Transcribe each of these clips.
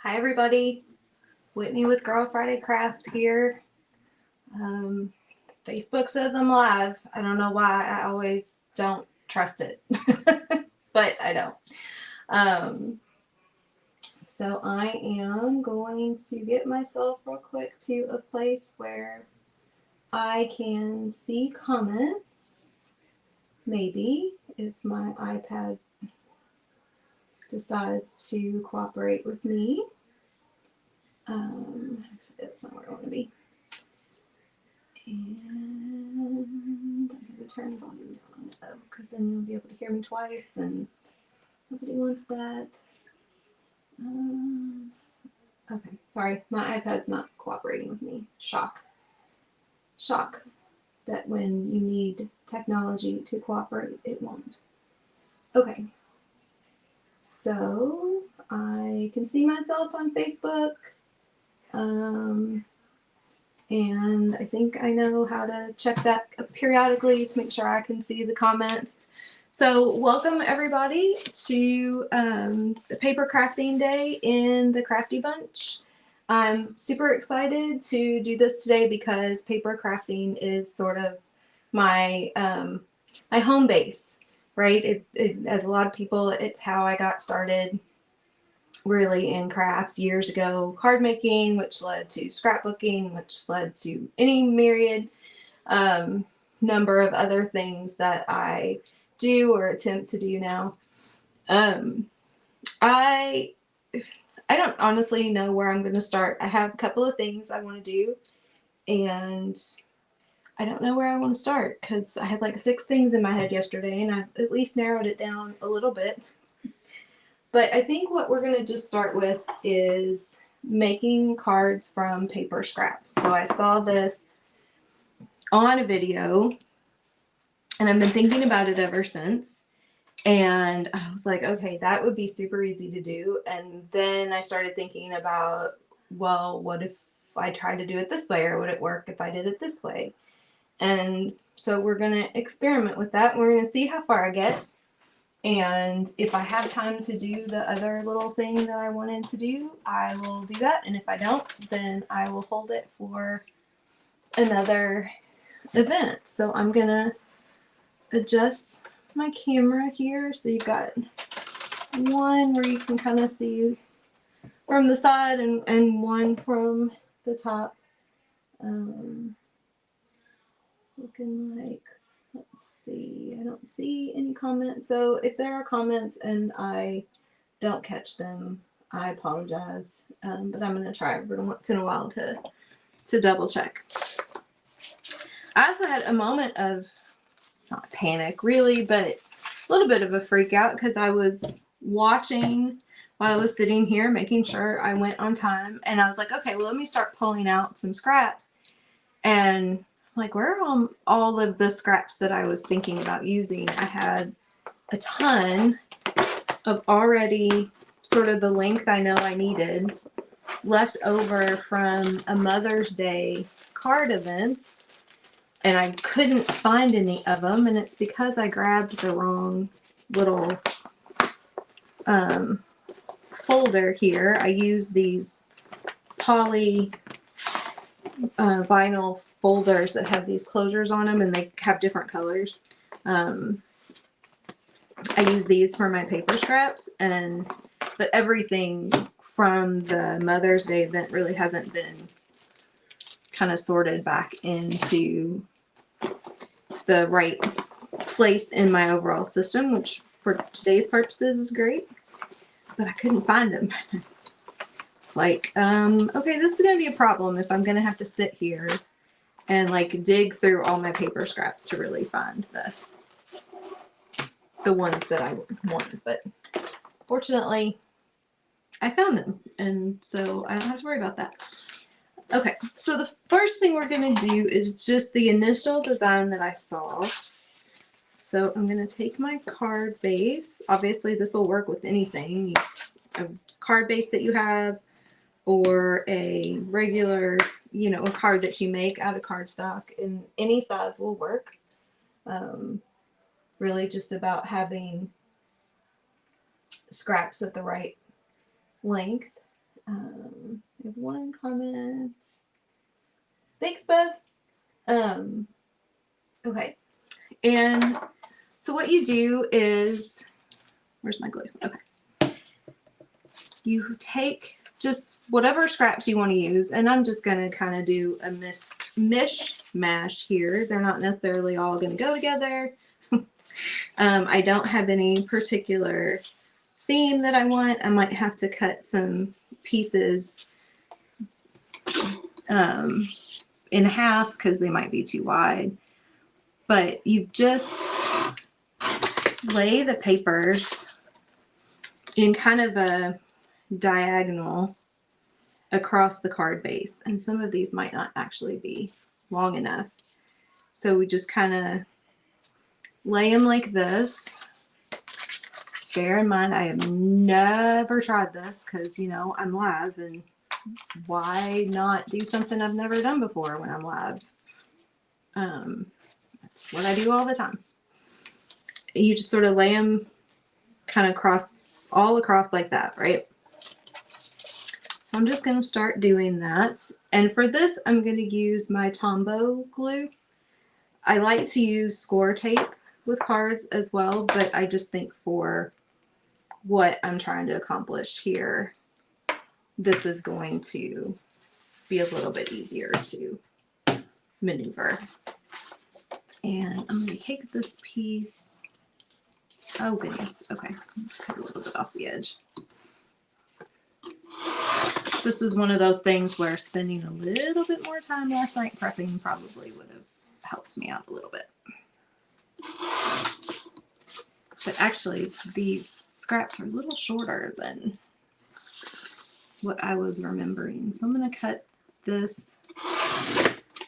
Hi everybody, Whitney with Girl Friday Crafts here. Facebook says I'm live. I don't know why. I always don't trust it, but I don't. Um, so I am going to get myself real quick to a place where I can see comments, maybe, if my iPad decides to cooperate with me. That's not where I want to be. And I'm going to turn the volume down on it though, because then you'll be able to hear me twice, and nobody wants that. Okay, sorry, my iPad's not cooperating with me. Shock. Shock that when you need technology to cooperate, it won't. Okay, so I can see myself on Facebook. And I think I know how to check that periodically to make sure I can see the comments. So welcome everybody to the paper crafting day in the Crafty Bunch. I'm super excited to do this today because paper crafting is sort of my my home base, right? As a lot of people, it's how I got started really in crafts years ago. Card making, which led to scrapbooking, which led to any myriad number of other things that I do or attempt to do now. I don't honestly know where I'm going to start. I have a couple of things I want to do, and I don't know where I want to start because I had like 6 things in my head yesterday, and I've at least narrowed it down a little bit. But I think what we're going to just start with is making cards from paper scraps. So I saw this on a video, and I've been thinking about it ever since. And I was like, okay, that would be super easy to do. And then I started thinking about, well, what if I tried to do it this way, or would it work if I did it this way? And so we're going to experiment with that. We're going to see how far I get. And if I have time to do the other little thing that I wanted to do, I will do that. And if I don't, then I will hold it for another event. So I'm going to adjust my camera here. So you've got one where you can kind of see from the side and one from the top. Looking like, let's see, I don't see any comments. So if there are comments and I don't catch them, I apologize. But I'm going to try every once in a while to double check. I also had a moment of, not panic really, but a little bit of a freak out because I was watching while I was sitting here making sure I went on time. And I was like, okay, well, let me start pulling out some scraps. And like, where are all of the scraps that I was thinking about using? I had a ton of already sort of the length I know I needed left over from a Mother's Day card event, and I couldn't find any of them, and it's because I grabbed the wrong little folder here. I use these poly vinyl folders that have these closures on them, and they have different colors. I use these for my paper scraps, but everything from the Mother's Day event really hasn't been kind of sorted back into the right place in my overall system, which for today's purposes is great, but I couldn't find them. It's like, okay, this is going to be a problem if I'm going to have to sit here and like dig through all my paper scraps to really find the ones that I want. But fortunately, I found them, and so I don't have to worry about that. Okay, so the first thing we're going to do is just the initial design that I saw. So I'm going to take my card base. Obviously, this will work with anything. A card base that you have, or a regular, a card that you make out of cardstock, in any size will work. Really just about having scraps at the right length. I have one comment. Thanks, Beth. Okay. And so what you do is, where's my glue? Okay. You take just whatever scraps you want to use, and I'm just going to kind of do a mishmash here. They're not necessarily all going to go together. I don't have any particular theme that I want. I might have to cut some pieces in half because they might be too wide. But you just lay the papers in kind of a diagonal across the card base. And some of these might not actually be long enough. So we just kind of lay them like this. Bear in mind, I have never tried this because, you know, I'm live, and why not do something I've never done before when I'm live? That's what I do all the time. You just sort of lay them kind of all across like that, right? So I'm just going to start doing that. And for this, I'm going to use my Tombow glue. I like to use score tape with cards as well, but I just think for what I'm trying to accomplish here, this is going to be a little bit easier to maneuver. And I'm going to take this piece. Oh goodness. Okay. Cut a little bit off the edge. This is one of those things where spending a little bit more time last night prepping probably would have helped me out a little bit. But actually, these scraps are a little shorter than what I was remembering. So I'm going to cut this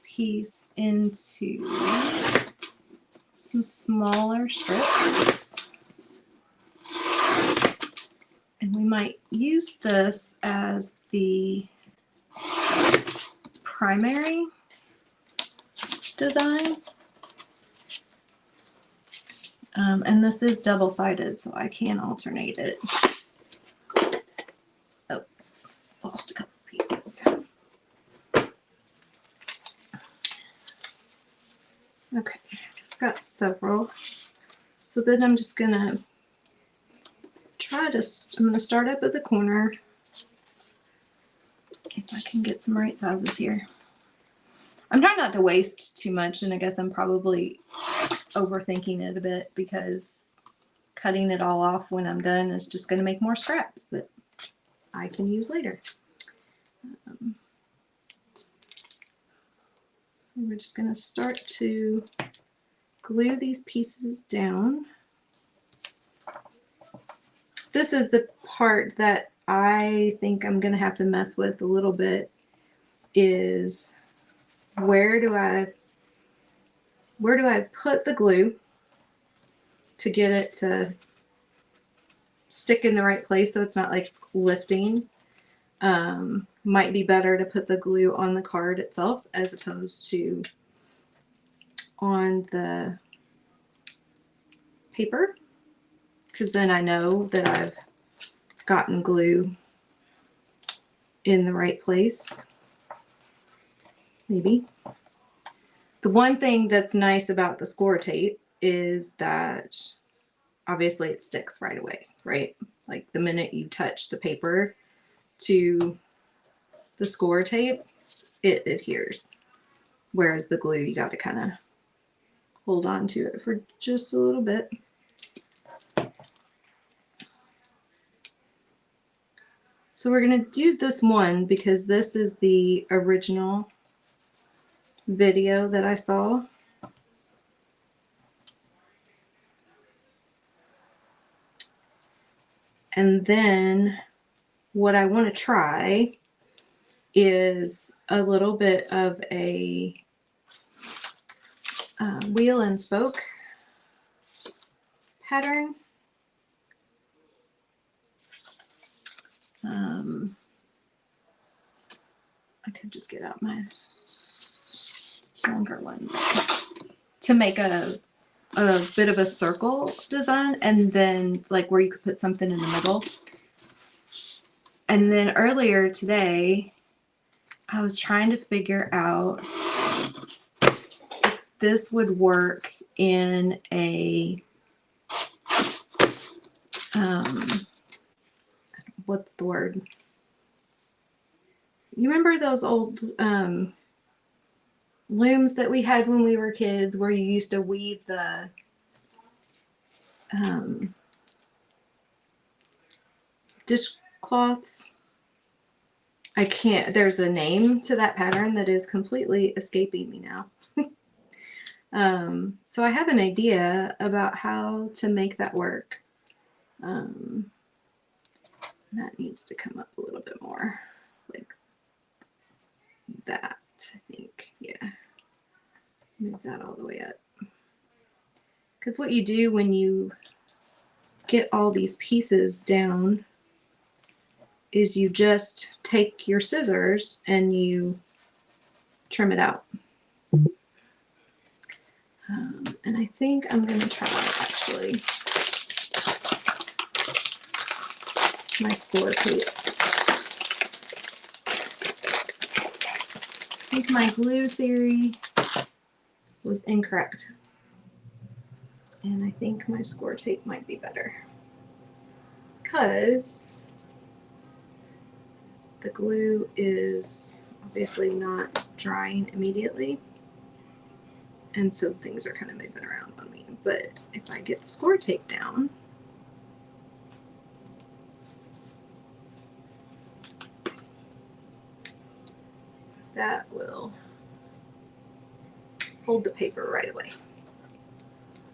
piece into some smaller strips. And we might use this as the primary design. And this is double-sided, so I can alternate it. Oh, lost a couple pieces. Okay, I've got several. So then I'm just gonna I'm gonna start up at the corner. If I can get some right sizes here. I'm trying not to waste too much, and I guess I'm probably overthinking it a bit because cutting it all off when I'm done is just going to make more scraps that I can use later. We're just going to start to glue these pieces down. This is the part that I think I'm going to have to mess with a little bit, is where do I put the glue to get it to stick in the right place so it's not like lifting. Might be better to put the glue on the card itself as opposed to on the paper, because then I know that I've gotten glue in the right place. Maybe. The one thing that's nice about the score tape is that obviously it sticks right away, right? Like the minute you touch the paper to the score tape, it adheres. Whereas the glue, you got to kind of hold on to it for just a little bit. So we're going to do this one because this is the original video that I saw. And then what I want to try is a little bit of a wheel and spoke pattern. I could just get out my longer one to make a bit of a circle design, and then like where you could put something in the middle. And then earlier today, I was trying to figure out if this would work in a, what's the word? You remember those old looms that we had when we were kids where you used to weave the dishcloths? I can't, there's a name to that pattern that is completely escaping me now. So I have an idea about how to make that work. That needs to come up a little bit more, like that, I think. Yeah, move that all the way up. Because what you do when you get all these pieces down is you just take your scissors and you trim it out. And I think I'm going to try actually my score tape. I think my glue theory was incorrect. And I think my score tape might be better. Because the glue is obviously not drying immediately. And so things are kind of moving around on me. But if I get the score tape down, that will hold the paper right away.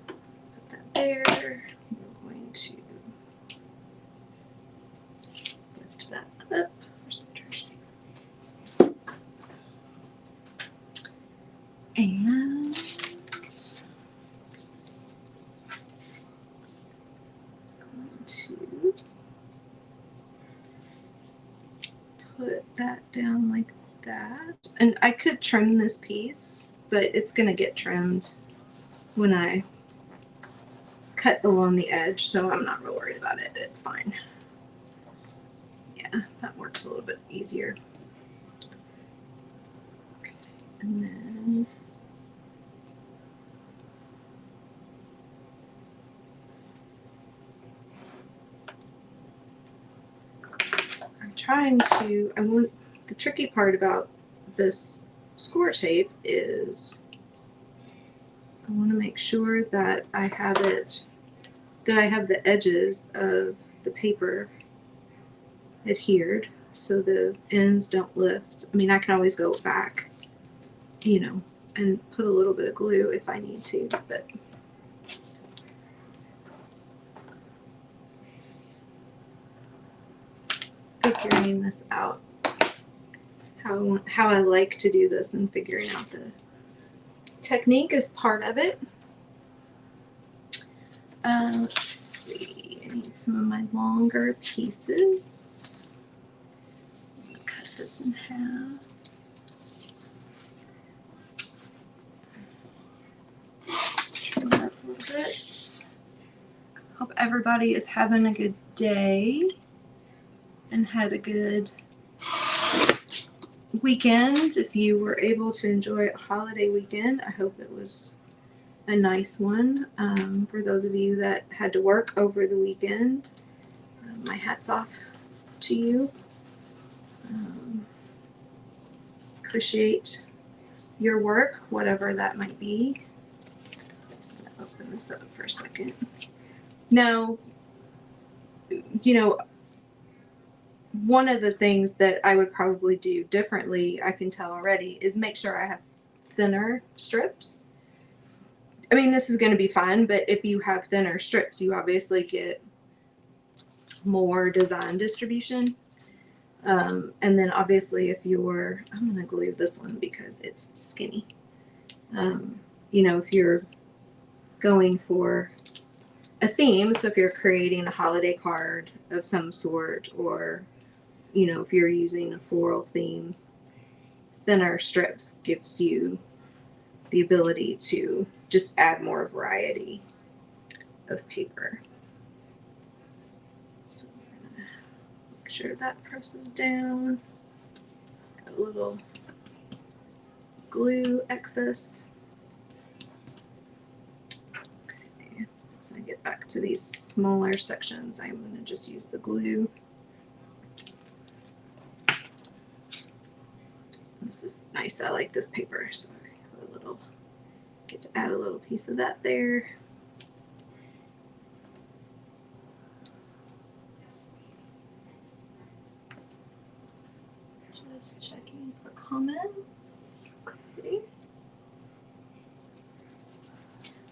Put that there. I'm going to lift that up. And to put that down like that. And I could trim this piece, but it's going to get trimmed when I cut along the edge, so I'm not real worried about it. It's fine. Yeah, that works a little bit easier. Okay. And then the tricky part about this score tape is I want to make sure that I have the edges of the paper adhered so the ends don't lift. I mean, I can always go back, and put a little bit of glue if I need to, but figuring this out, how I like to do this and figuring out the technique is part of it. Let's see, I need some of my longer pieces. I'm gonna cut this in half. Trim it up a little bit. Hope everybody is having a good day and had a good weekend. If you were able to enjoy a holiday weekend, I hope it was a nice one. For those of you that had to work over the weekend, my hat's off to you. Appreciate your work, whatever that might be. I'll open this up for a second. Now, one of the things that I would probably do differently, I can tell already, is make sure I have thinner strips. I mean, this is going to be fun, but if you have thinner strips, you obviously get more design distribution. And then obviously I'm going to glue this one because it's skinny. If you're going for a theme, so if you're creating a holiday card of some sort, or, if you're using a floral theme, thinner strips gives you the ability to just add more variety of paper. So I'm going to make sure that presses down. Got a little glue excess. Okay, so I get back to these smaller sections, I'm going to just use the glue. This is nice. I like this paper, so I have a little, get to add a little piece of that there. Just checking for comments. Okay.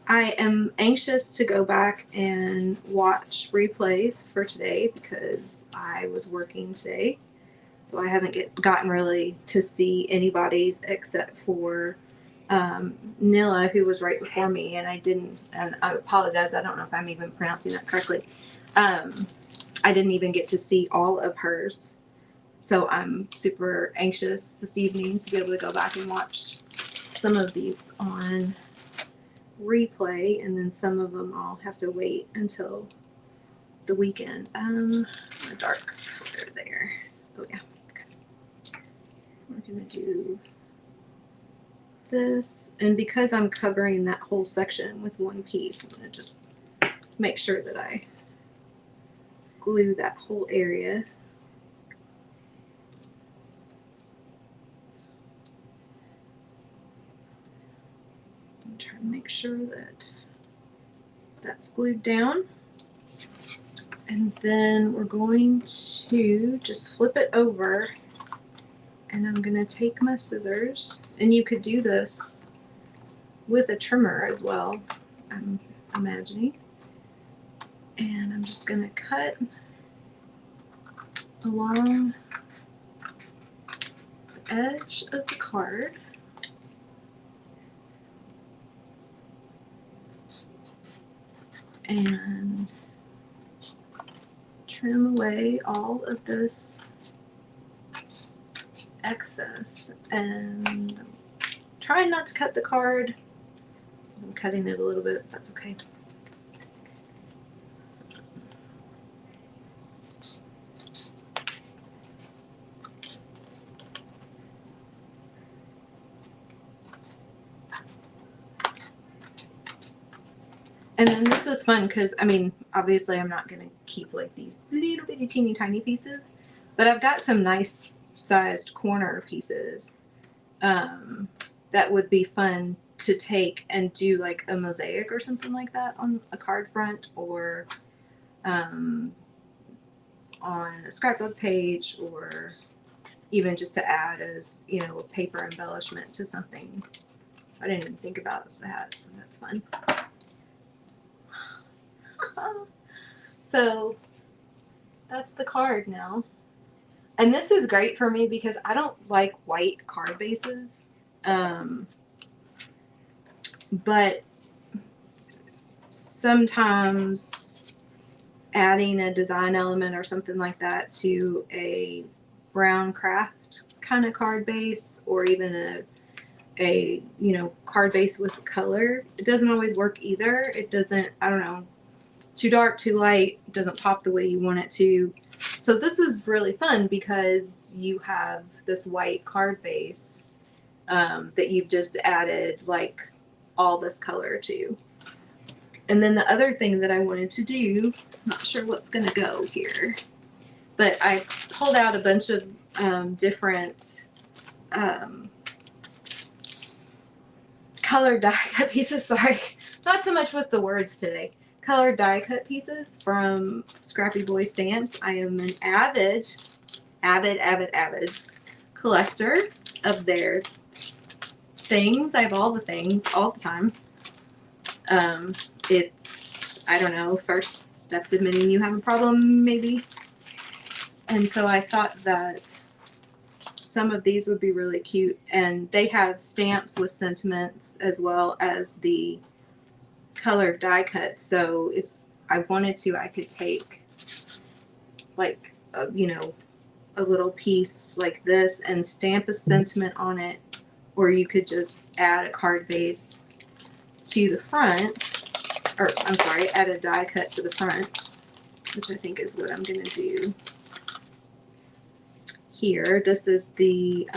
I am anxious to go back and watch replays for today because I was working today. So I haven't gotten really to see anybody's except for Nilla, who was right before me, and I apologize, I don't know if I'm even pronouncing that correctly. I didn't even get to see all of hers. So I'm super anxious this evening to be able to go back and watch some of these on replay, and then some of them I'll have to wait until the weekend. A dark color there. Oh yeah. We're going to do this, and because I'm covering that whole section with one piece, I'm going to just make sure that I glue that whole area. I'm trying to make sure that that's glued down. And then we're going to just flip it over, and I'm going to take my scissors, and you could do this with a trimmer as well, I'm imagining. And I'm just going to cut along the edge of the card. And trim away all of this excess, and try not to cut the card. I'm cutting it a little bit, that's okay. And then this is fun because, I mean, obviously I'm not going to keep like these little bitty teeny tiny pieces, but I've got some nice sized corner pieces that would be fun to take and do like a mosaic or something like that on a card front, or on a scrapbook page, or even just to add as, you know, a paper embellishment to something. I didn't even think about that, so that's fun. So that's the card now. And this is great for me because I don't like white card bases. But sometimes adding a design element or something like that to a brown craft kind of card base, or even a you know, card base with color, it doesn't always work either. It doesn't, I don't know, too dark, too light, it doesn't pop the way you want it to. So this is really fun because you have this white card base that you've just added like all this color to. And then the other thing that I wanted to do, not sure what's going to go here, but I pulled out a bunch of different colored die cut pieces. Sorry, not so much with the words today. Colored die cut pieces from Scrappy Boy Stamps. I am an avid collector of their things. I have all the things all the time. It's, I don't know, first steps admitting you have a problem, maybe. And so I thought that some of these would be really cute, and they have stamps with sentiments as well as the colored die cut. So if I wanted to, I could take like you know, a little piece like this and stamp a sentiment on it, or you could just add a card base to the front, or I'm sorry, add a die cut to the front, which I think is what I'm going to do. here. This is the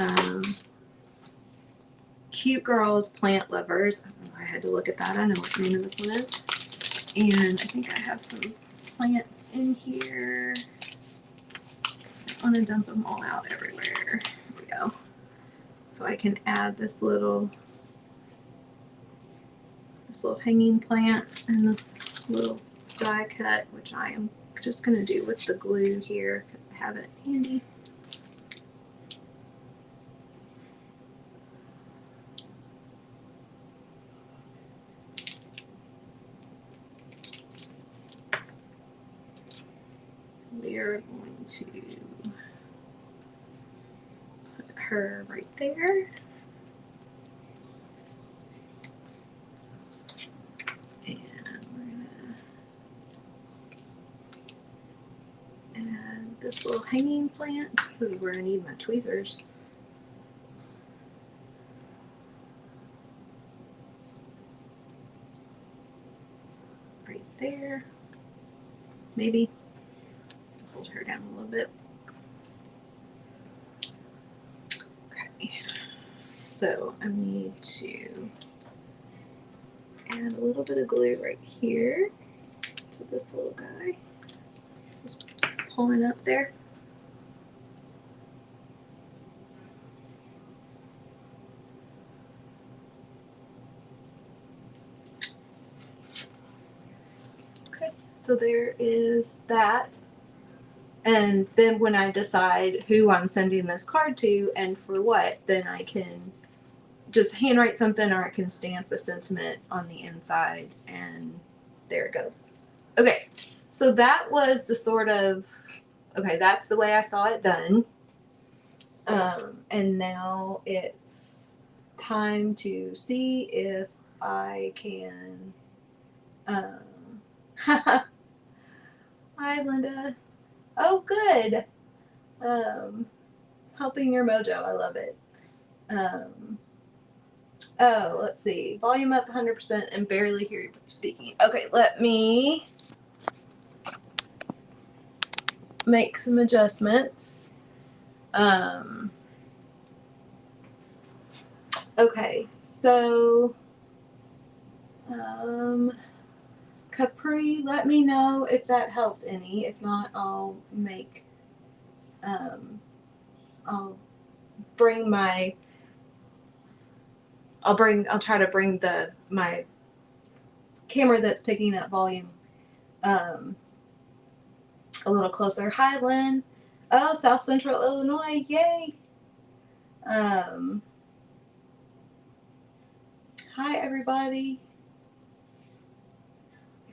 Cute Girls Plant Lovers. I had to look at that. I know what the name of this one is. And I think I have some plants in here. I want to dump them all out everywhere. Here we go. So I can add this little hanging plant and this little die cut, which I am just going to do with the glue here because I have it handy. So we are going to put her right there. This little hanging plant. This is where I need my tweezers. Right there. Maybe hold her down a little bit. Okay. So I need to add a little bit of glue right here to this little guy. Just pulling up there. Okay, so there is that. And then when I decide who I'm sending this card to and for what, then I can just handwrite something or I can stamp a sentiment on the inside and there it goes. Okay, so that was the sort of, okay, that's the way I saw it done. And now it's time to see if I can, hi Linda. Oh, good. Helping your mojo. I love it. Oh, let's see. Volume up 100% and barely hear you speaking. Okay, let me make some adjustments. Okay, so Capri, let me know if that helped any. If not, I'll make I'll try to bring my camera that's picking up volume a little closer. Hi, Lynn. Oh, South Central Illinois. Yay. Hi, everybody.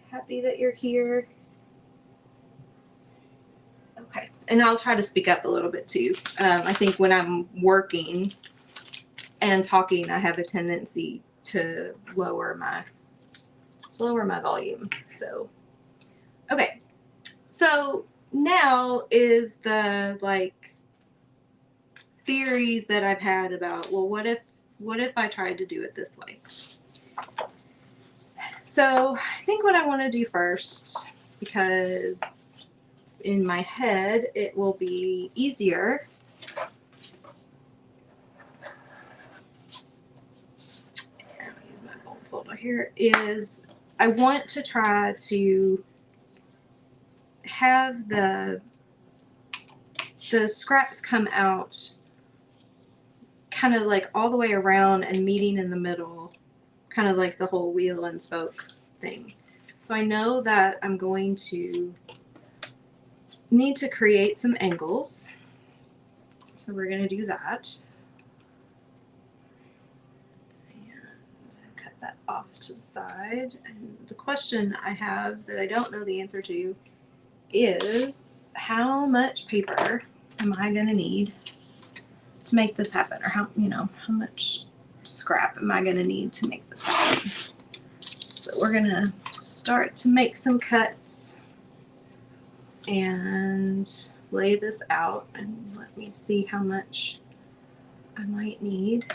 Happy that you're here. Okay. And I'll try to speak up a little bit too. I think when I'm working and talking, I have a tendency to lower my volume. So, okay. So now is the theories that I've had about, well, what if I tried to do it this way? So I think what I want to do first, because in my head it will be easier. And I'll use my bulb folder here. Is I want to try to have the scraps come out kind of like all the way around and meeting in the middle, kind of like the whole wheel and spoke thing. So I know that I'm going to need to create some angles. So we're going to do that. And cut that off to the side. And the question I have that I don't know the answer to is, how much paper am I going to need to make this happen? Or how much scrap am I going to need to make this happen? So we're going to start to make some cuts and lay this out, and let me see how much I might need.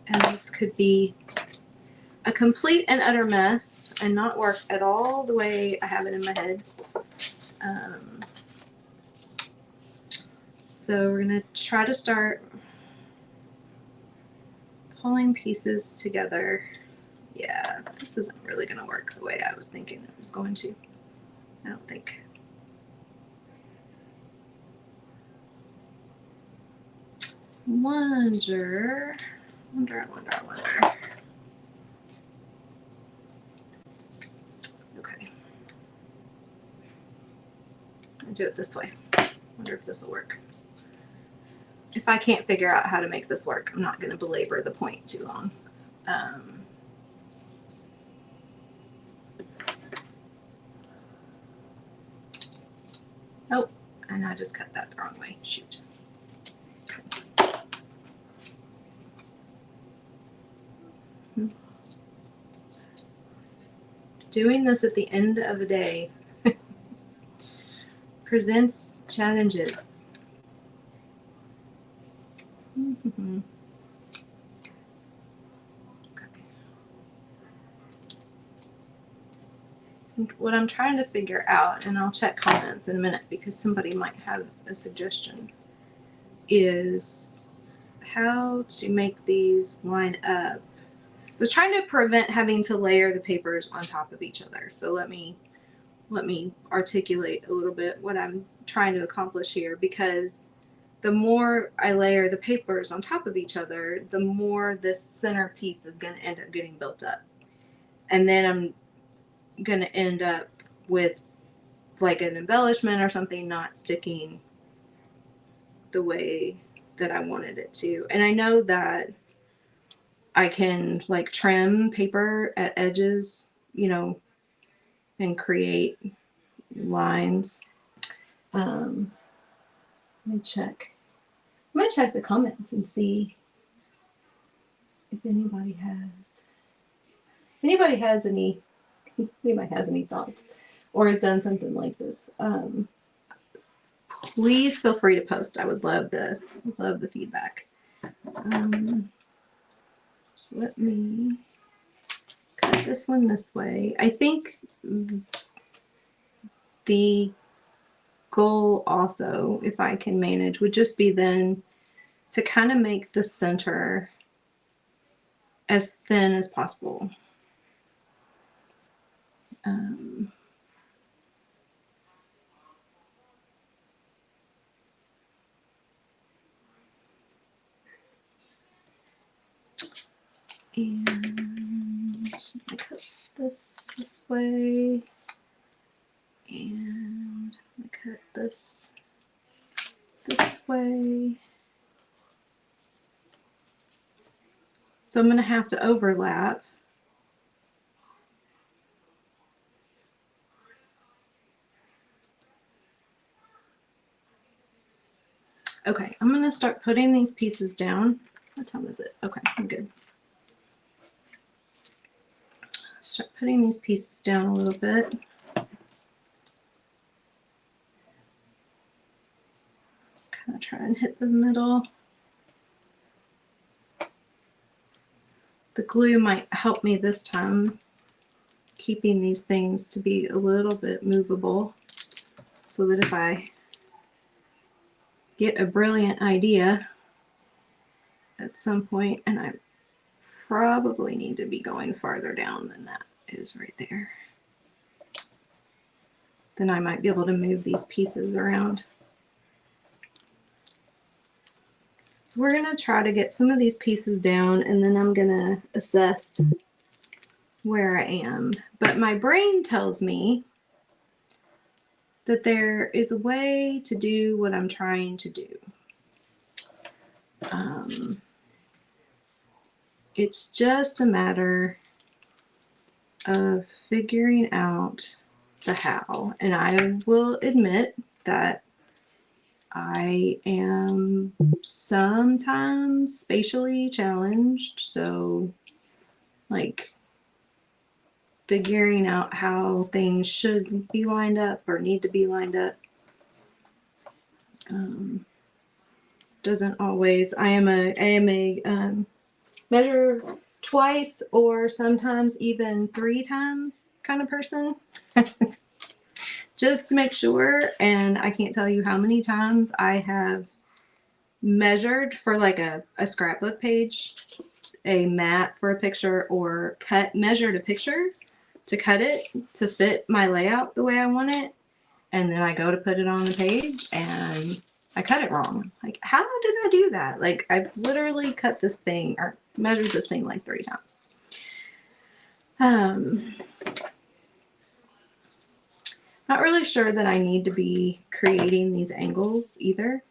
And this could be a complete and utter mess and not work at all the way I have it in my head. So we're going to try to start pulling pieces together. Yeah, this isn't really going to work the way I was thinking it was going to. I don't think. Wonder. Okay. I'll do it this way. Wonder if this will work. If I can't figure out how to make this work, I'm not going to belabor the point too long. Oh, and I just cut that the wrong way. Shoot. Doing this at the end of a day presents challenges. Okay. What I'm trying to figure out, and I'll check comments in a minute because somebody might have a suggestion, is how to make these line up. I was trying to prevent having to layer the papers on top of each other. So let me articulate a little bit what I'm trying to accomplish here, because the more I layer the papers on top of each other, the more this center piece is going to end up getting built up. And then I'm going to end up with like an embellishment or something not sticking the way that I wanted it to. And I know that I can like trim paper at edges, you know, and create lines. Let me check. I'm going to check the comments and see if anybody has any thoughts or has done something like this. Please feel free to post. I would love the feedback. So let me cut this one this way. I think the goal also, if I can manage, would just be then to kind of make the center as thin as possible. And I cut this way, and I cut this way. So I'm going to have to overlap. Okay, I'm going to start putting these pieces down. What time is it? Okay, I'm good. Start putting these pieces down a little bit. Kind of try and hit the middle. The glue might help me this time, keeping these things to be a little bit movable, so that if I get a brilliant idea at some point, and I probably need to be going farther down than that is right there, then I might be able to move these pieces around. So we're going to try to get some of these pieces down, and then I'm going to assess where I am. But my brain tells me that there is a way to do what I'm trying to do. It's just a matter of figuring out the how. And I will admit that I am sometimes spatially challenged. So like figuring out how things should be lined up or need to be lined up doesn't always. I am a measure twice or sometimes even 3 times kind of person. Just to make sure. And I can't tell you how many times I have measured for like a scrapbook page, a mat for a picture, or measured a picture to cut it to fit my layout the way I want it. And then I go to put it on the page and I cut it wrong. Like, how did I do that? Like, I literally cut this thing or measured this thing like 3 times. Not really sure that I need to be creating these angles either.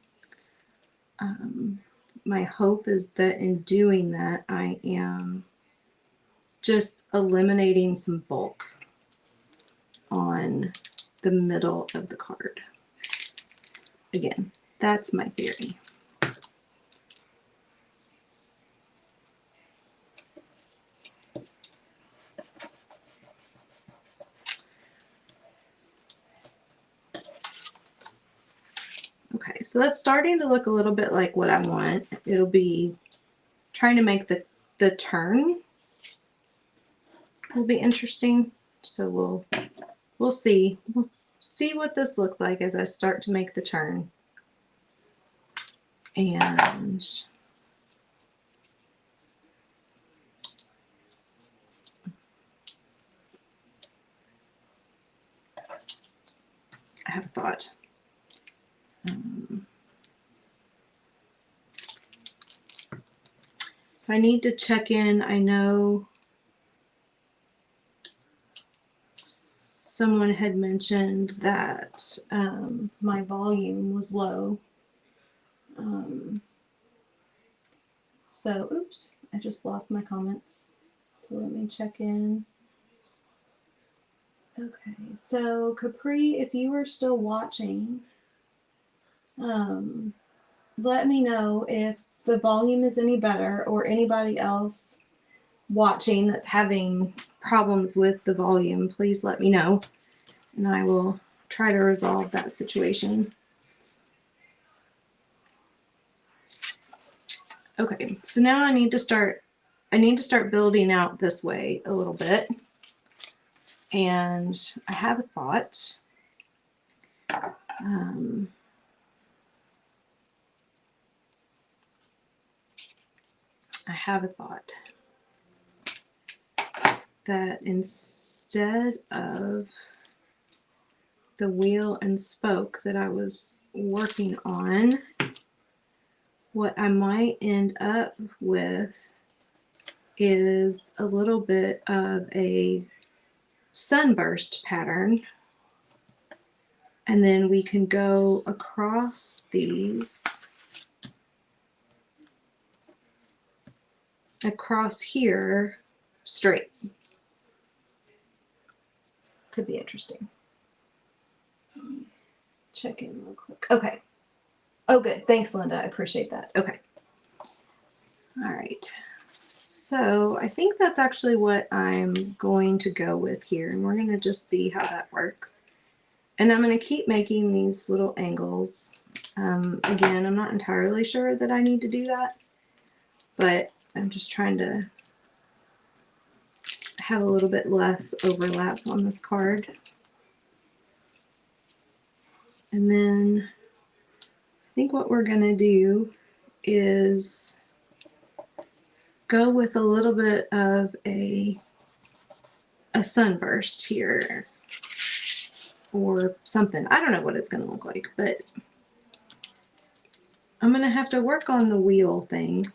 My hope is that in doing that, I am just eliminating some bulk on the middle of the card. Again, that's my theory. Okay, so that's starting to look a little bit like what I want. It'll be trying to make the turn will be interesting. So we'll see. We'll see what this looks like as I start to make the turn. And I have a thought. If I need to check in, I know someone had mentioned that my volume was low. So, oops, I just lost my comments. So let me check in. Okay, so Capri, if you are still watching, let me know if the volume is any better, or anybody else watching that's having problems with the volume. Please let me know, and I will try to resolve that situation. Okay, so now I need to start building out this way a little bit. And I have a thought. That instead of the wheel and spoke that I was working on, what I might end up with is a little bit of a sunburst pattern. And then we can go across these, across here, straight. Could be interesting. Check in real quick. Okay. Oh, good. Thanks, Linda. I appreciate that. Okay. All right. So I think that's actually what I'm going to go with here. And we're going to just see how that works. And I'm going to keep making these little angles. Again, I'm not entirely sure that I need to do that, but I'm just trying to have a little bit less overlap on this card. And then I think what we're going to do is go with a little bit of a sunburst here or something. I don't know what it's going to look like, but I'm going to have to work on the wheel thing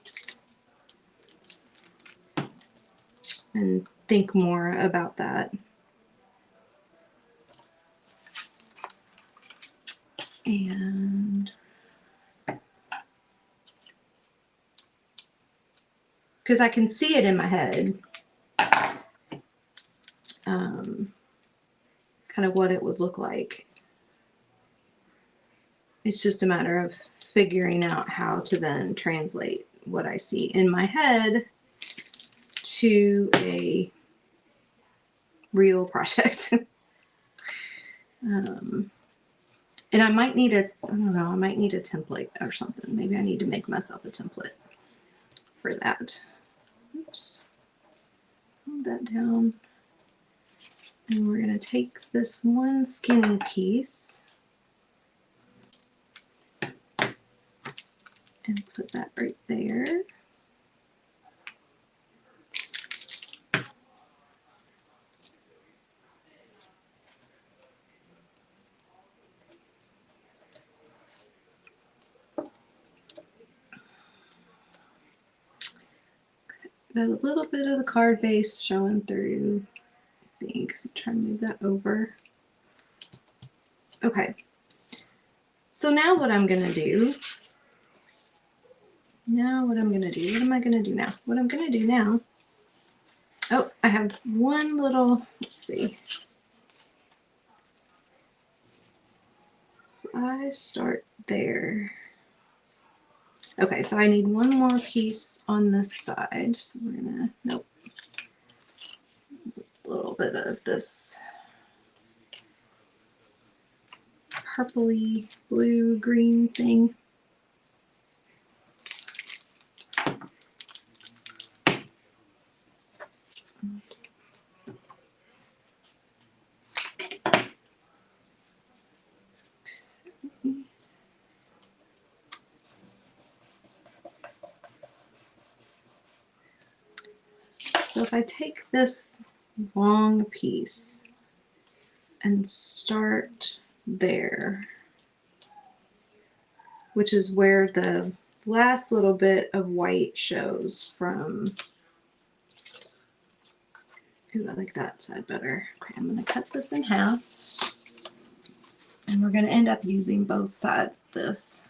and think more about that. And because I can see it in my head, kind of what it would look like. It's just a matter of figuring out how to then translate what I see in my head to a real project. And I might need I don't know, I might need a template or something. Maybe I need to make myself a template for that. Oops. hold that down. And we're going to take this one skinny piece and put that right there. Got a little bit of the card base showing through. I think. So try to move that over. Okay. So now what I'm going to do, what am I going to do now? What I'm going to do now, oh, I have one little, let's see. I start there. Okay, so I need one more piece on this side. So we're gonna, nope. A little bit of this purpley blue green thing. So if I take this long piece and start there, which is where the last little bit of white shows from. Ooh, I like that side better. Okay, I'm going to cut this in half. And we're going to end up using both sides of this.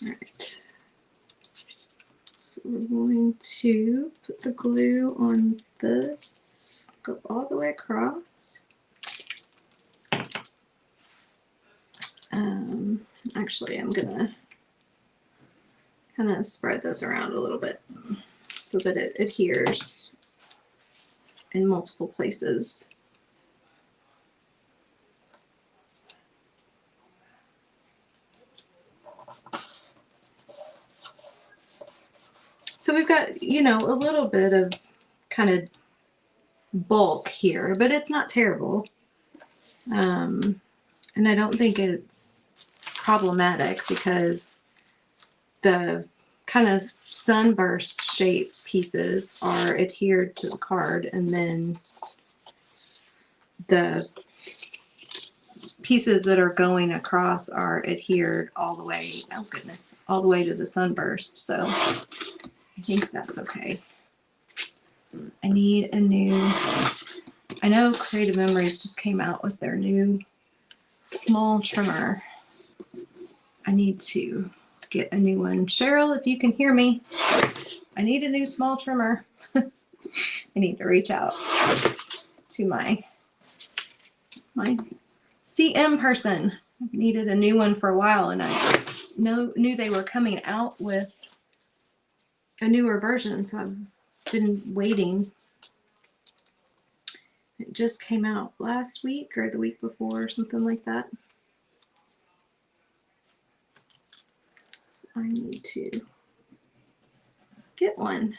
Alright, so we're going to put the glue on this, go all the way across. Actually, I'm going to kind of spread this around a little bit so that it adheres in multiple places. So we've got, you know, a little bit of kind of bulk here, but it's not terrible. And I don't think it's problematic because the kind of sunburst shaped pieces are adhered to the card, and then the pieces that are going across are adhered all the way, oh goodness, all the way to the sunburst. So I think that's okay. I need a new, I know Creative Memories just came out with their new small trimmer. I need to get a new one. Cheryl, if you can hear me, I need a new small trimmer. I need to reach out to my CM person. I've needed a new one for a while, and I knew they were coming out with a newer version, so I've been waiting. It just came out last week or the week before or something like that. I need to get one.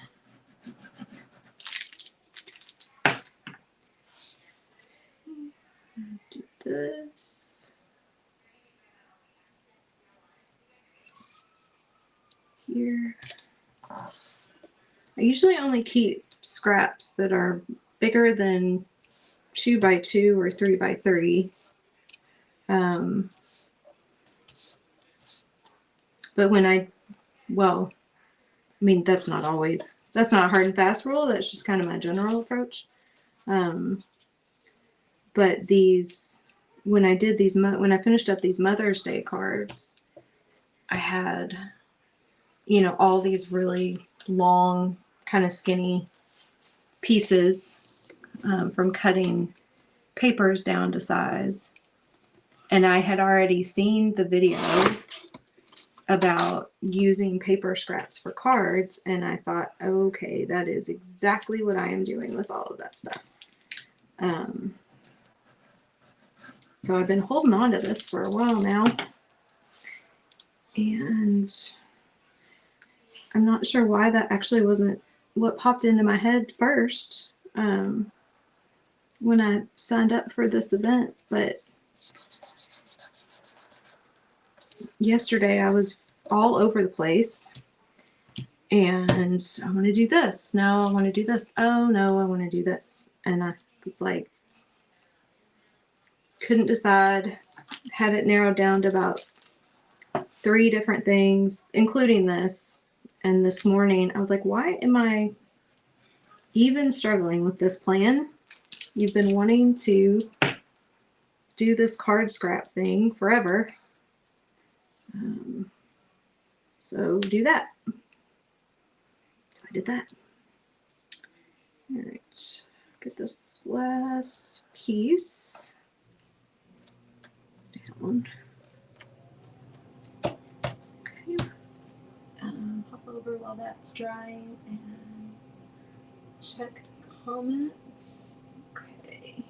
Do this here. I usually only keep scraps that are bigger than 2 by 2 or 3 by 3. But when I mean, that's not a hard and fast rule. That's just kind of my general approach. But these, when I finished up these Mother's Day cards, I had, you know, all these really long, kind of skinny pieces from cutting papers down to size. And I had already seen the video about using paper scraps for cards, and I thought, okay, that is exactly what I am doing with all of that stuff. So I've been holding on to this for a while now, And I'm not sure why that actually wasn't what popped into my head first when I signed up for this event, but yesterday I was all over the place, and I want to do this. No, I want to do this. Oh no, I want to do this. And I was like, couldn't decide, had it narrowed down to about 3 different things, including this. And this morning I was like, why am I even struggling with this plan? You've been wanting to do this card scrap thing forever. So do that. I did that. All right, get this last piece down. Okay. Hop over while that's drying and check comments. Okay.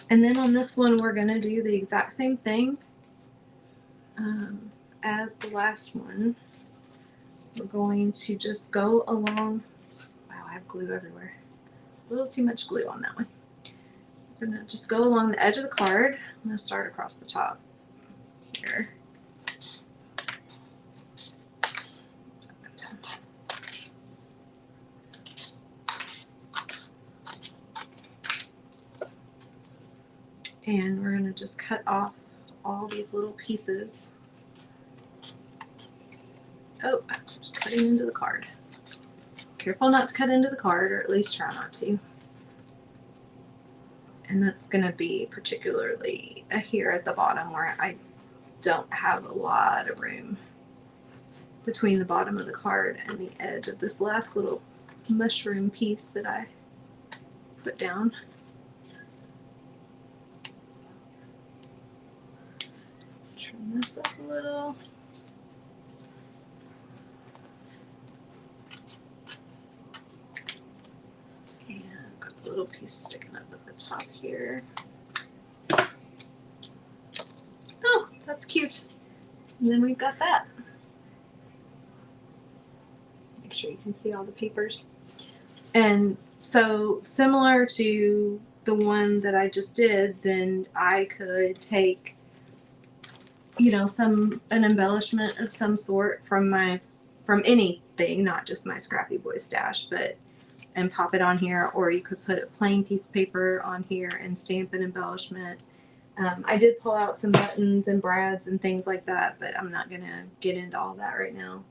And then on this one, we're gonna do the exact same thing as the last one. We're going to just go along. Wow, I have glue everywhere. A little too much glue on that one. We're gonna just go along the edge of the card. I'm gonna start across the top here. And we're gonna just cut off all these little pieces. Oh, I'm just cutting into the card. Careful not to cut into the card, or at least try not to. And that's gonna be particularly here at the bottom where I don't have a lot of room between the bottom of the card and the edge of this last little mushroom piece that I put down. Trim this up a little. And got a little piece sticking up at the top here. Oh, that's cute. And then we've got that. Make sure you can see all the papers. And so similar to the one that I just did, then I could take, you know, an embellishment of some sort from anything, not just my Scrappy Boy stash, and pop it on here, or you could put a plain piece of paper on here and stamp an embellishment. I did pull out some buttons and brads and things like that, but I'm not gonna get into all that right now.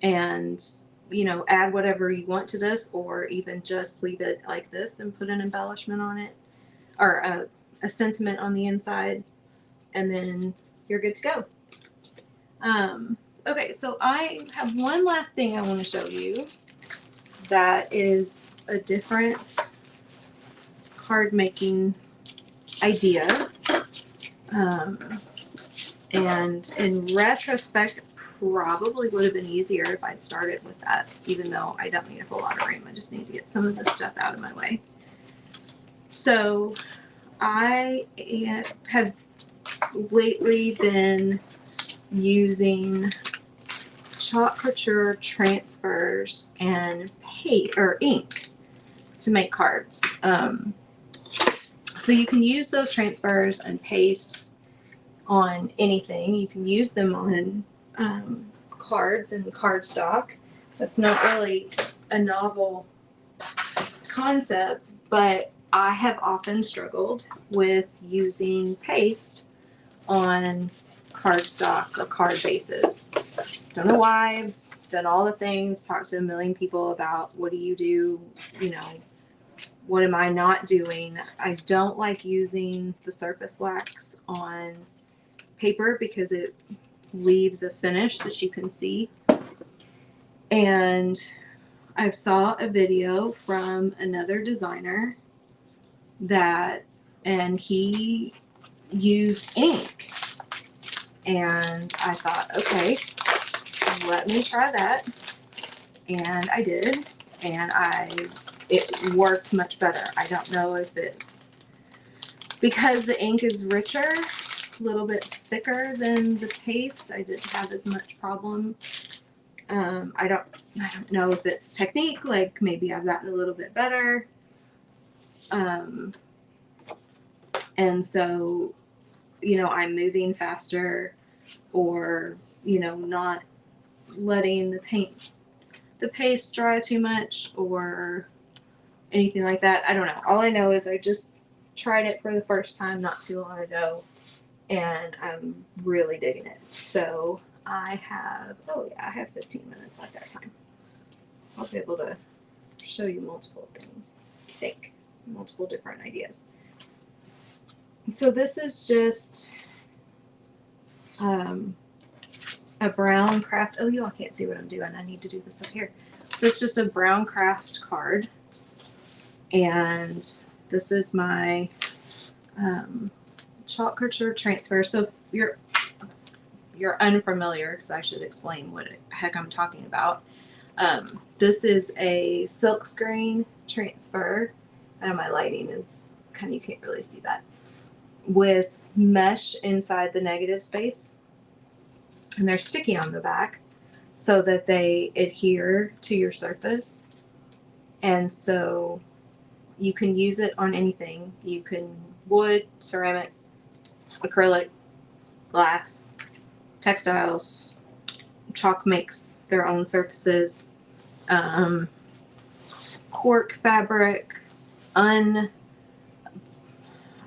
And you know, add whatever you want to this, or even just leave it like this and put an embellishment on it, or a sentiment on the inside, and then you're good to go. Okay, so I have one last thing I want to show you that is a different card making idea. And in retrospect, probably would have been easier if I'd started with that, even though I don't need a whole lot of room. I just need to get some of this stuff out of my way. So I have lately been using chalk couture transfers and paint or ink to make cards. So you can use those transfers and paste on anything. You can use them on cards and cardstock. That's not really a novel concept, but I have often struggled with using paste on cardstock or card bases. Don't know why. I've done all the things, talked to a million people about what do you do, you know, what am I not doing? I don't like using the surface wax on paper because it leaves a finish that you can see. And I saw a video from another designer and he used ink. And I thought, okay, let me try that. And I did. And it worked much better. I don't know if it's because the ink is richer, a little bit thicker than the paste, I didn't have as much problem. I don't know if it's technique, like maybe I've gotten a little bit better. And so, you know, I'm moving faster, or, you know, not letting the paste dry too much or anything like that. I don't know. All I know is I just tried it for the first time not too long ago, and I'm really digging it. So I have 15 minutes. I've got time. So I'll be able to show you multiple things. I think multiple different ideas. So this is just a brown craft. Oh, you all can't see what I'm doing. I need to do this up here. So it's just a brown craft card. And this is my chalk culture transfer. So if you're unfamiliar, because I should explain what the heck I'm talking about. This is a silkscreen transfer. I know my lighting is kind of, you can't really see that, with mesh inside the negative space, and they're sticky on the back so that they adhere to your surface. And so you can use it on anything. You can wood, ceramic, acrylic, glass, textiles. Chalk makes their own surfaces. Cork fabric, I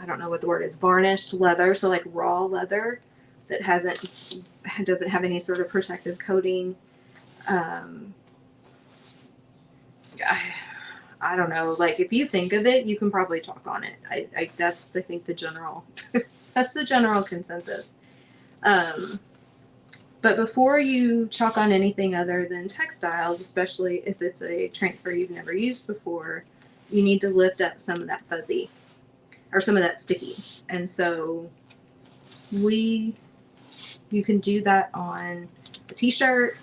don't know what the word is, varnished leather, so like raw leather that doesn't have any sort of protective coating. I don't know, like if you think of it, you can probably chalk on it. That's I think the general that's the general consensus. But before you chalk on anything other than textiles, especially if it's a transfer you've never used before, you need to lift up some of that fuzzy or some of that sticky. And so you can do that on a t-shirt.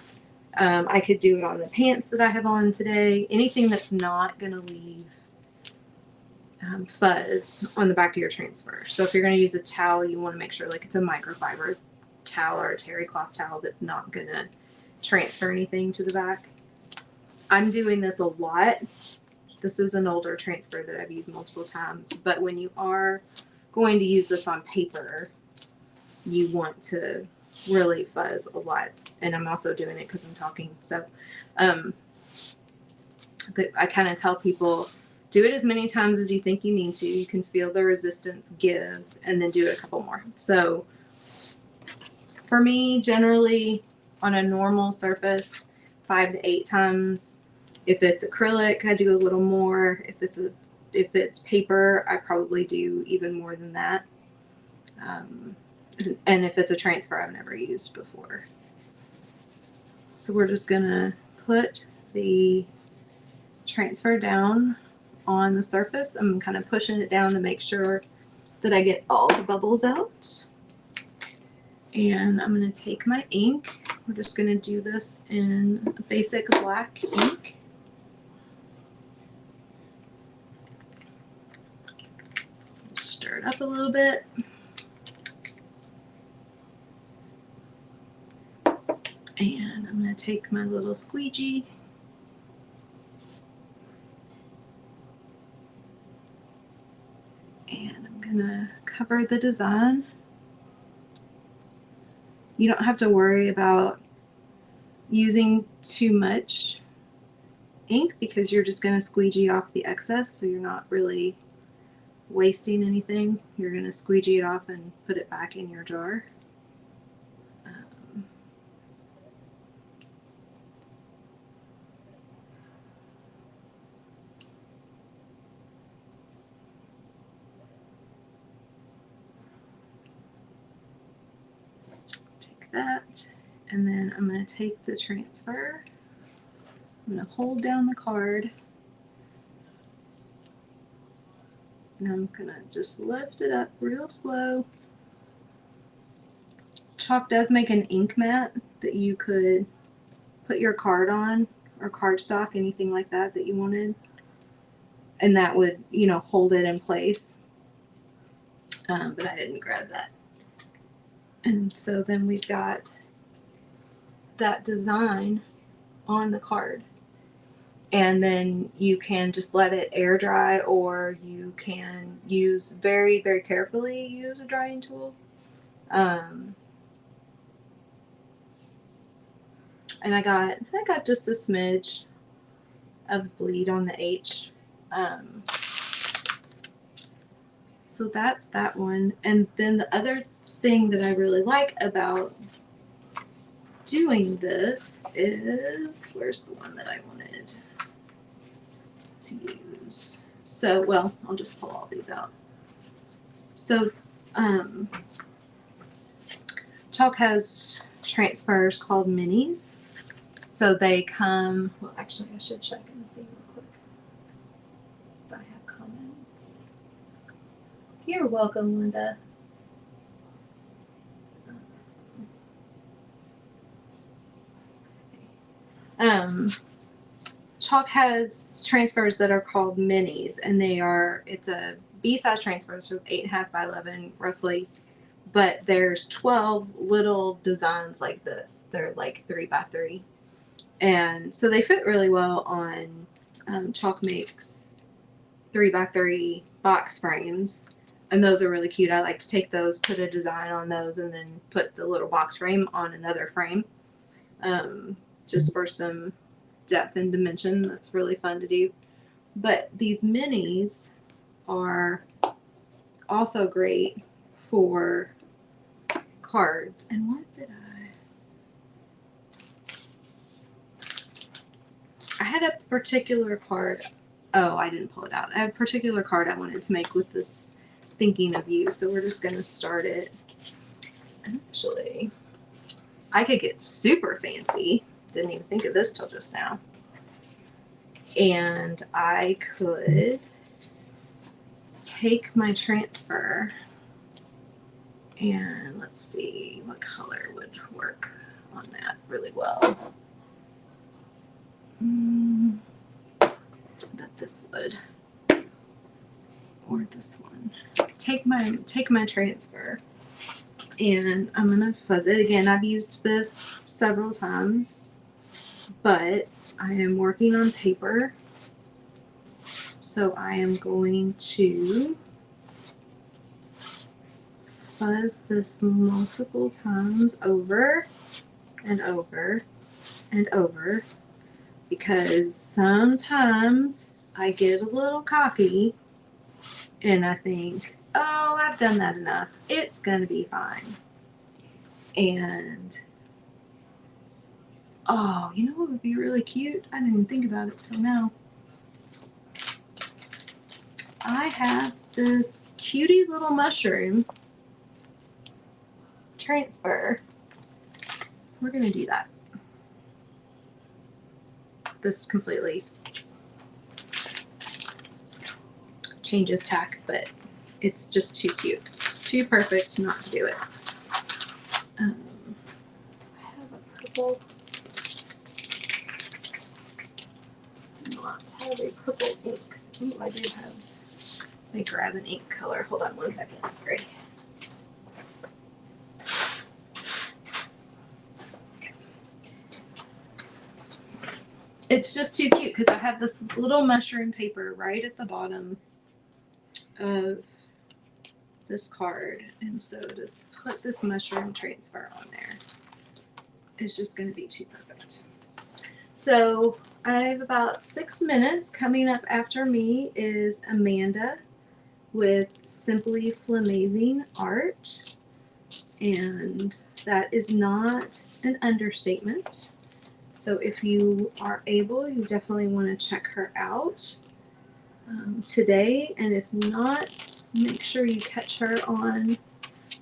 I could do it on the pants that I have on today. Anything that's not going to leave fuzz on the back of your transfer. So if you're going to use a towel, you want to make sure like it's a microfiber towel or a terry cloth towel that's not going to transfer anything to the back. I'm doing this a lot. This is an older transfer that I've used multiple times, but when you are going to use this on paper, you want to really fuzz a lot. And I'm also doing it because I'm talking. So I kind of tell people, do it as many times as you think you need to. You can feel the resistance give, and then do it a couple more. So for me, generally on a normal surface, 5 to 8 times. If it's acrylic, I do a little more. If it's paper, I probably do even more than that. And if it's a transfer I've never used before. So we're just gonna put the transfer down on the surface. I'm kind of pushing it down to make sure that I get all the bubbles out. And I'm gonna take my ink. We're just gonna do this in a basic black ink. Stir it up a little bit. And I'm going to take my little squeegee and I'm going to cover the design. You don't have to worry about using too much ink because you're just going to squeegee off the excess, so you're not really wasting anything. You're going to squeegee it off and put it back in your jar. That, and then I'm going to take the transfer. I'm going to hold down the card, and I'm going to just lift it up real slow. Chalk does make an ink mat that you could put your card on, or cardstock, anything like that you wanted, and that would, hold it in place. but I didn't grab that. And so then we've got that design on the card. And then you can just let it air dry, or you can use very, very carefully use a drying tool. And I got just a smidge of bleed on the H. So that's that one. And then the other thing that I really like about doing this is, where's the one that I wanted to use? So, well, I'll just pull all these out. So, Chalk has transfers called minis. So they come, well, actually, I should check and see real quick if I have comments. You're welcome, Linda. Chalk has transfers that are called minis, and it's a B-size transfer, so 8.5 by 11 roughly, but there's 12 little designs like this. They're like 3 by 3, and so they fit really well on Chalk makes 3 by 3 box frames, and those are really cute. I like to take those, put a design on those, and then put the little box frame on another frame, just for some depth and dimension. That's really fun to do. But these minis are also great for cards. And what did I had a particular card. Oh, I didn't pull it out. I have a particular card I wanted to make with this thinking of you. So we're just going to start it. Actually, I could get super fancy. Didn't even think of this till just now. And I could take my transfer and let's see what color would work on that really well. I bet this would, or this one. Take my transfer, and I'm gonna fuzz it again. I've used this several times, but I am working on paper, so I am going to fuzz this multiple times over and over and over, because sometimes I get a little cocky and I think, oh, I've done that enough. It's going to be fine. And, oh, you know what would be really cute? I didn't even think about it till now. I have this cutie little mushroom transfer. We're going to do that. This completely changes tack, but it's just too cute. It's too perfect not to do it. I have a purple. Not have a purple ink. Ooh, I do have. Let me grab an ink color. Hold on one second. Great. It's just too cute because I have this little mushroom paper right at the bottom of this card, and so to put this mushroom transfer on there is just going to be too perfect. So I have about 6 minutes. Coming up after me is Amanda with Simply Flamazing Art, and that is not an understatement. So if you are able, you definitely want to check her out today. And if not, make sure you catch her on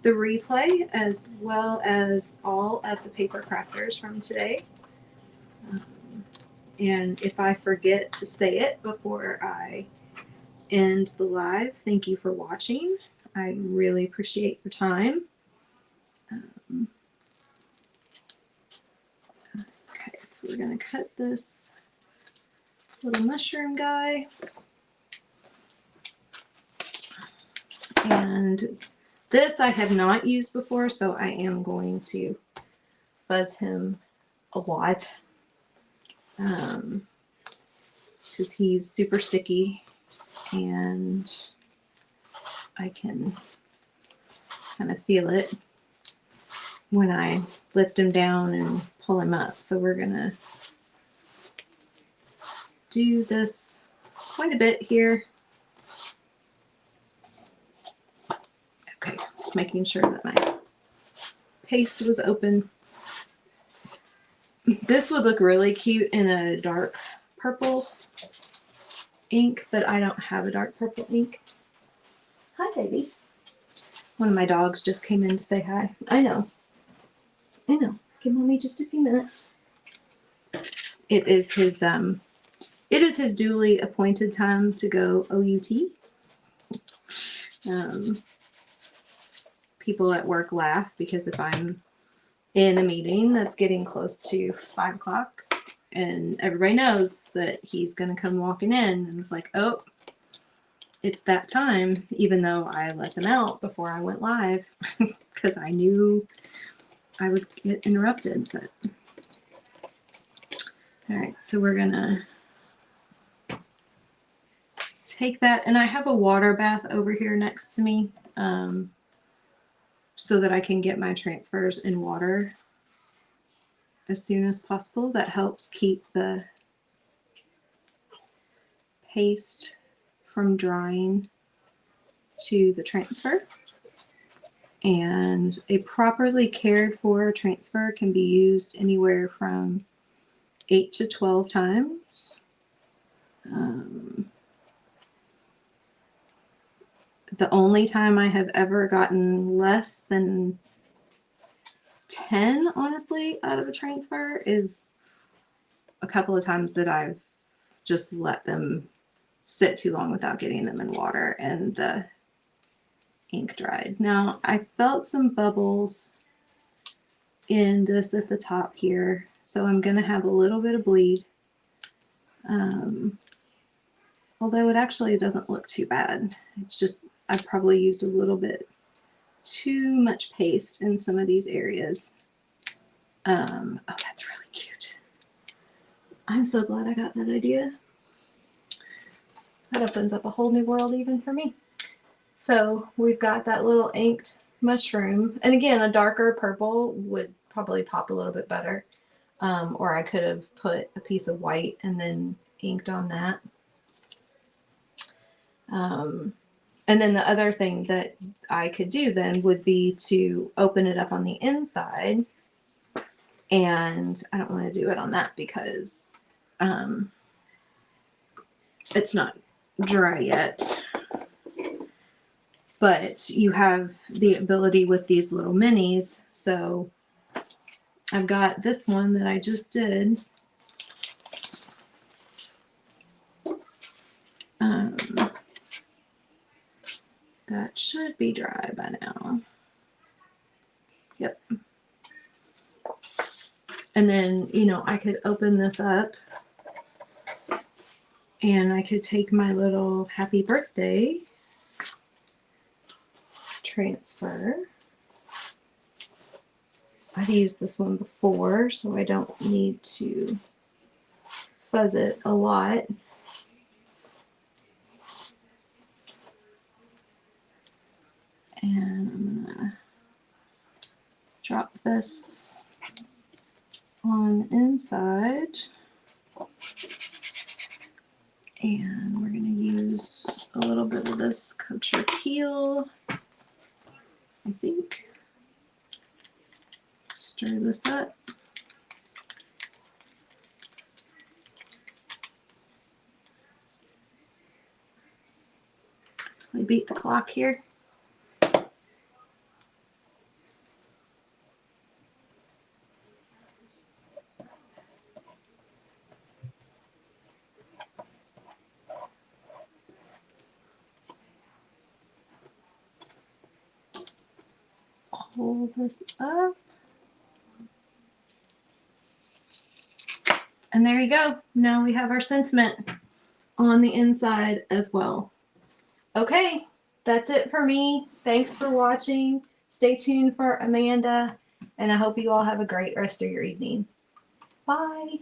the replay, as well as all of the paper crafters from today. And if I forget to say it before I end the live, thank you for watching. I really appreciate your time. Okay, so we're going to cut this little mushroom guy. And This I have not used before, so I am going to fuzz him a lot because he's super sticky and I can kind of feel it when I lift him down and pull him up. So we're gonna do this quite a bit here. Okay, just making sure that my paste was open. This would look really cute in a dark purple ink, but I don't have a dark purple ink. Hi, baby. One of my dogs just came in to say hi. I know. Give mommy just a few minutes. It is his duly appointed time to go OUT. People at work laugh because if I'm in a meeting that's getting close to 5 o'clock and everybody knows that he's going to come walking in and it's like, oh, it's that time, even though I let them out before I went live because I knew I would get interrupted. But all right, so we're going to take that, and I have a water bath over here next to me so that I can get my transfers in water as soon as possible. That helps keep the paste from drying to the transfer. And a properly cared for transfer can be used anywhere from 8 to 12 times. The only time I have ever gotten less than 10, honestly, out of a transfer is a couple of times that I've just let them sit too long without getting them in water and the ink dried. Now, I felt some bubbles in this at the top here, so I'm going to have a little bit of bleed. Although it actually doesn't look too bad. It's just I've probably used a little bit too much paste in some of these areas. Oh, that's really cute. I'm so glad I got that idea. That opens up a whole new world even for me. So we've got that little inked mushroom. And again, a darker purple would probably pop a little bit better. Or I could have put a piece of white and then inked on that. And then the other thing that I could do then would be to open it up on the inside. And I don't want to do it on that because it's not dry yet. But you have the ability with these little minis. So I've got this one that I just did. That should be dry by now. Yep. And then, you know, I could open this up and I could take my little happy birthday transfer. I've used this one before, so I don't need to fuzz it a lot. And I'm gonna drop this on the inside. And we're gonna use a little bit of this Kosher teal, I think. Stir this up. We beat the clock here. Hold this up. And there you go. Now we have our sentiment on the inside as well. Okay, that's it for me. Thanks for watching. Stay tuned for Amanda, and I hope you all have a great rest of your evening. Bye.